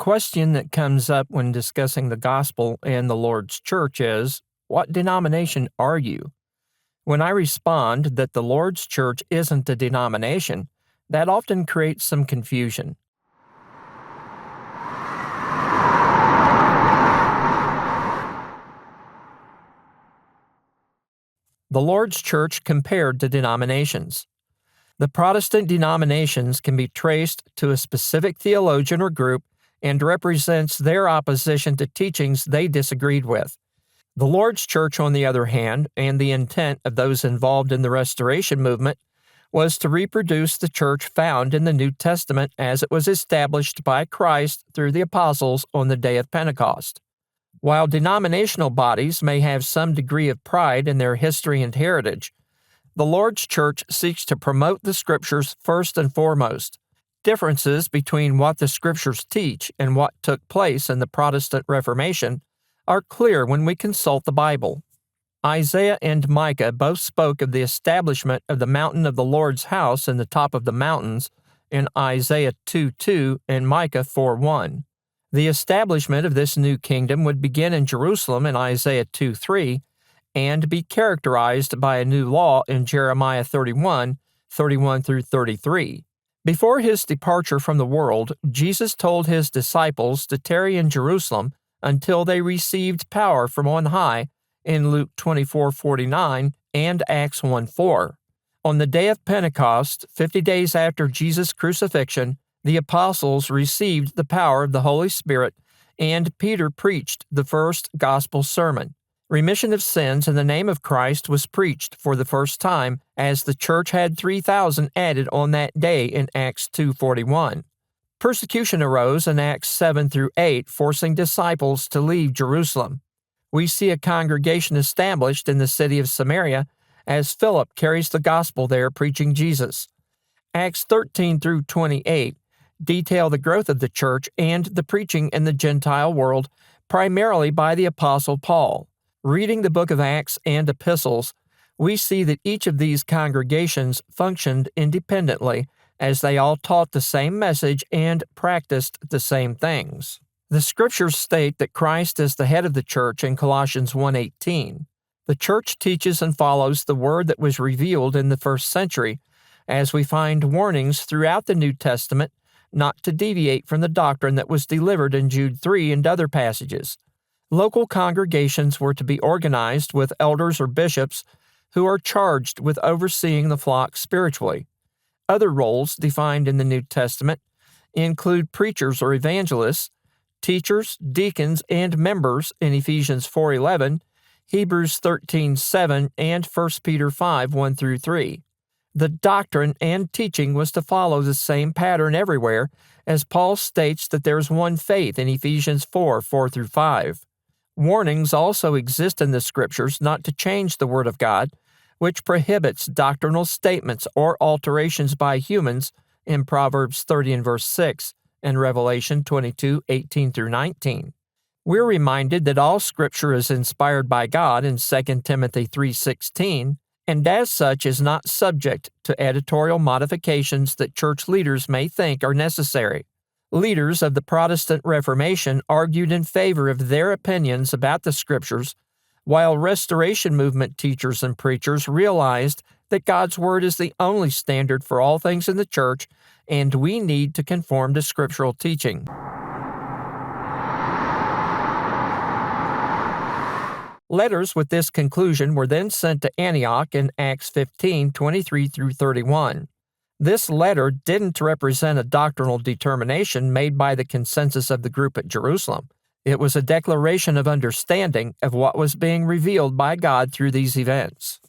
question that comes up when discussing the gospel and the Lord's church is, what denomination are you? When I respond that the Lord's church isn't a denomination, that often creates some confusion. The Lord's church compared to denominations. The Protestant denominations can be traced to a specific theologian or group and represents their opposition to teachings they disagreed with. The Lord's church, on the other hand, and the intent of those involved in the Restoration movement, was to reproduce the church found in the New Testament as it was established by Christ through the apostles on the day of Pentecost. While denominational bodies may have some degree of pride in their history and heritage, the Lord's church seeks to promote the Scriptures first and foremost. Differences between what the Scriptures teach and what took place in the Protestant Reformation are clear when we consult the Bible. Isaiah and Micah both spoke of the establishment of the mountain of the Lord's house in the top of the mountains in Isaiah 2:2 and Micah 4:1. The establishment of this new kingdom would begin in Jerusalem in Isaiah 2:3 and be characterized by a new law in Jeremiah 31:31 through 33. Before his departure from the world, Jesus told his disciples to tarry in Jerusalem until they received power from on high in Luke 24:49 and Acts 1:4. On the day of Pentecost, 50 days after Jesus' crucifixion, the apostles received the power of the Holy Spirit, and Peter preached the first gospel sermon. Remission of sins in the name of Christ was preached for the first time, as the church had 3,000 added on that day in Acts 2:41. Persecution arose in Acts 7 through 8, forcing disciples to leave Jerusalem. We see a congregation established in the city of Samaria as Philip carries the gospel there, preaching Jesus. Acts 13 through 28 detail the growth of the church and the preaching in the Gentile world, primarily by the Apostle Paul. Reading the book of Acts and epistles, we see that each of these congregations functioned independently, as they all taught the same message and practiced the same things. The Scriptures state that Christ is the head of the church in Colossians 1:18. The church teaches and follows the word that was revealed in the first century, as we find warnings throughout the New Testament not to deviate from the doctrine that was delivered in Jude 3 and other passages. Local congregations were to be organized with elders or bishops who are charged with overseeing the flock spiritually. Other roles defined in the New Testament include preachers or evangelists, teachers, deacons, and members in Ephesians 4:11, Hebrews 13:7, and 1 Peter 5:1 through 3. The doctrine and teaching was to follow the same pattern everywhere, as Paul states that there is one faith in Ephesians 4:4 through 5. Warnings also exist in the Scriptures not to change the Word of God, which prohibits doctrinal statements or alterations by humans in Proverbs 30 and verse 6 and Revelation 22:18 through 19. We're reminded that all Scripture is inspired by God in 2 Timothy 3:16, and as such is not subject to editorial modifications that church leaders may think are necessary. Leaders of the Protestant Reformation argued in favor of their opinions about the Scriptures, while Restoration movement teachers and preachers realized that God's Word is the only standard for all things in the church, and we need to conform to scriptural teaching. Letters with this conclusion were then sent to Antioch in Acts 15:23 through 31. This letter didn't represent a doctrinal determination made by the consensus of the group at Jerusalem. It was a declaration of understanding of what was being revealed by God through these events.